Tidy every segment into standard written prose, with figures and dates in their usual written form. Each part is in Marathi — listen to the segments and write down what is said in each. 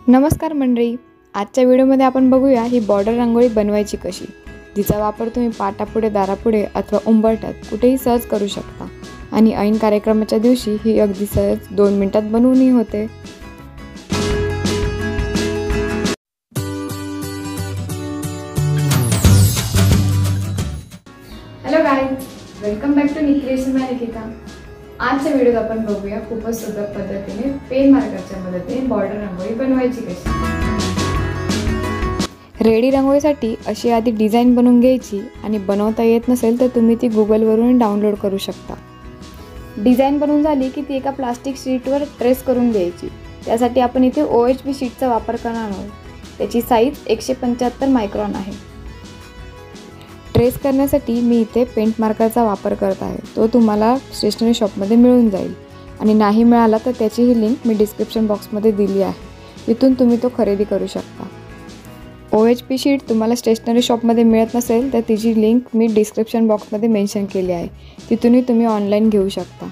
नमस्कार मंडळी, आजच्या व्हिडिओमध्ये आपण बघूया ही बॉर्डर रांगोळी बनवायची कशी। तिचा वापर तुम्ही पाटापुढे, दारापुढे अथवा उंबरठ्यात कुठेही सहज करू शकता आणि ऐन कार्यक्रमाच्या दिवशी ही अगदी सहज 2 मिनिटात बनवूनही होते। Hello guys, welcome back to creation by Nikita. आजच्या व्हिडिओत आपण बघूया खूपच सोप्या पद्धतीने पेन मार्करच्या मदतीने बॉर्डर रांगोळी बनवायची कशी। रेडी रांगोळीसाठी अशी आधी डिझाइन बनवून घ्यायची आणि बनवता येत नसेल तर तुम्ही ती गुगलवरून डाउनलोड करू शकता। डिझाइन बनवून झाली की ती एका प्लास्टिक शीटवर ट्रेस करून घ्यायची। त्यासाठी आपण इथे OHP शीटचा वापर करणार आहोत। त्याची साईज 175 मायक्रॉन आहे। ट्रेस करण्यासाठी मी इथे पेंट मार्करचा वापर करत आहे। तो तुम्हाला स्टेशनरी शॉपमध्ये मिळून जाईल आणि नाही मिळाला तर त्याचीही लिंक मी डिस्क्रिप्शन बॉक्समध्ये दिली आहे, तिथून तुम्ही तो खरेदी करू शकता। OHP शीट तुम्हाला स्टेशनरी शॉपमध्ये मिळत नसेल तर तिची लिंक मी डिस्क्रिप्शन बॉक्समध्ये मेन्शन केली आहे, तिथूनही तुम्ही ऑनलाईन घेऊ शकता।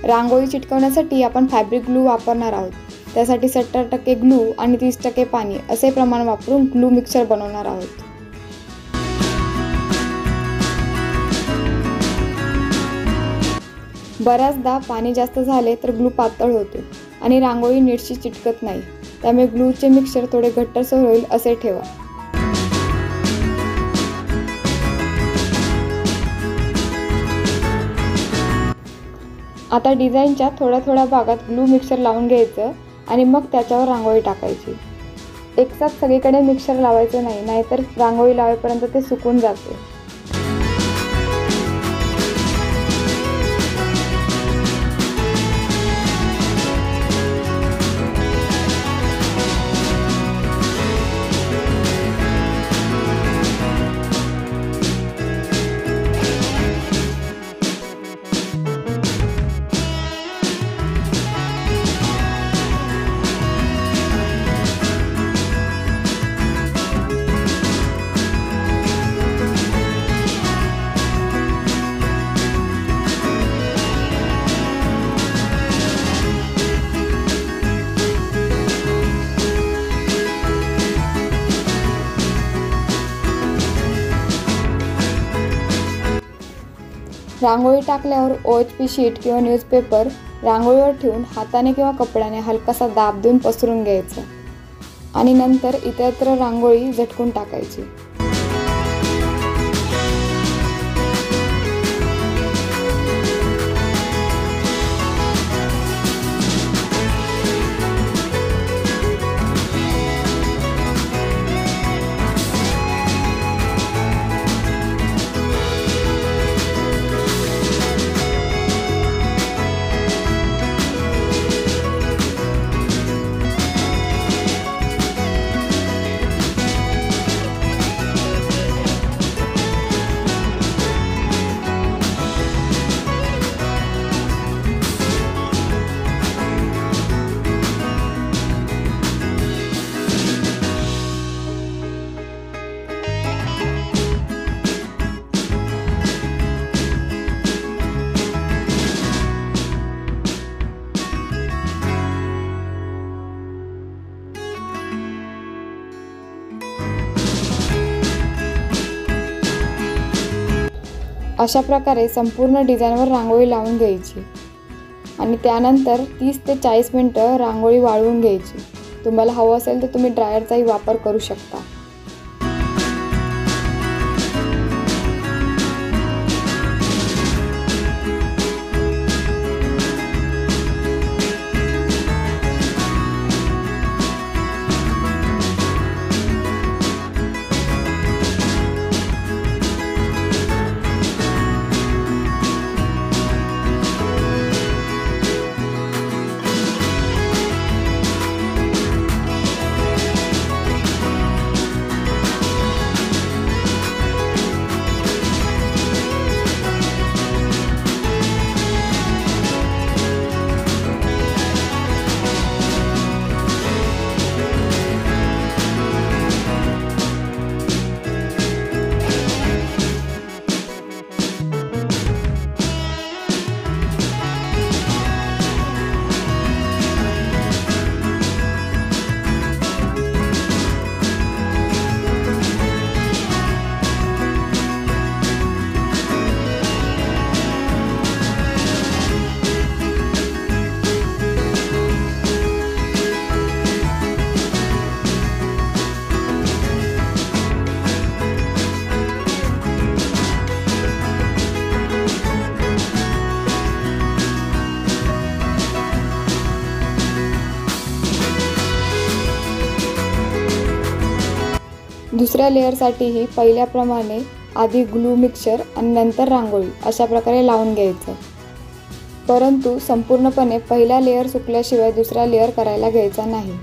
रांगोळी चिटकवण्यासाठी आपण फॅब्रिक ग्लू वापरणार आहोत। त्यासाठी 70% ग्लू आणि 30% पाणी असे प्रमाण वापरून ग्लू मिक्सचर बनवणार आहोत। बऱ्याचदा पाणी जास्त झाले तर ग्लू पातळ होतो आणि रांगोळी नीटशी चिटकत नाही, त्यामुळे ग्लूचे मिक्सचर थोडे घट्टसर होईल असे ठेवा। आता डिझाईनच्या थोड्या भागात ग्लू मिक्सचर लावून घ्यायचं आणि मग त्याच्यावर रांगोळी टाकायची। एकसाथ सगळीकडे मिक्सचर लावायचं नाही, नाहीतर रांगोळी लावेपर्यंत ते सुकून जाते। रांगोळी टाकल्यावर OHP शीट किंवा न्यूजपेपर रांगोळीवर ठेवून हाताने किंवा कपड्याने हलकासा दाब देऊन पसरून घ्यायचा आणि नंतर इतरत्र रांगोळी झटकून टाकायची। अशा प्रकारे संपूर्ण डिझाईनवर रांगोळी लावून घ्यायची आणि त्यानंतर 30 ते 40 मिनिटं रांगोळी वाळवून घ्यायची। तुम्हाला हवं असेल तर तुम्ही ड्रायरचाही वापर करू शकता। दुसऱ्या लेअरसाठीही पहिल्याप्रमाणे आधी ग्लू मिक्सचर आणि नंतर रांगोळी अशा प्रकारे लावून घ्यायचं। परंतु संपूर्णपणे पहिला लेअर सुकल्याशिवाय दुसरा लेअर करायला घ्यायचा नाही।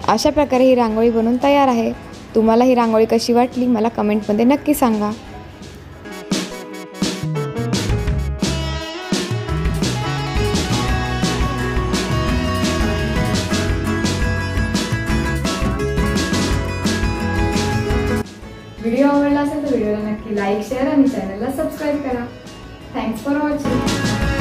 अशा प्रकारे ही रांगोळी बनवून तयार आहे। तुम्हाला ही रांगोळी कशी वाटली मला कमेंटमध्ये नक्की सांगा। व्हिडिओ आवडला असेल तर व्हिडिओला नक्की लाईक, शेअर आणि चॅनलला सबस्क्राईब करा। Thanks for watching.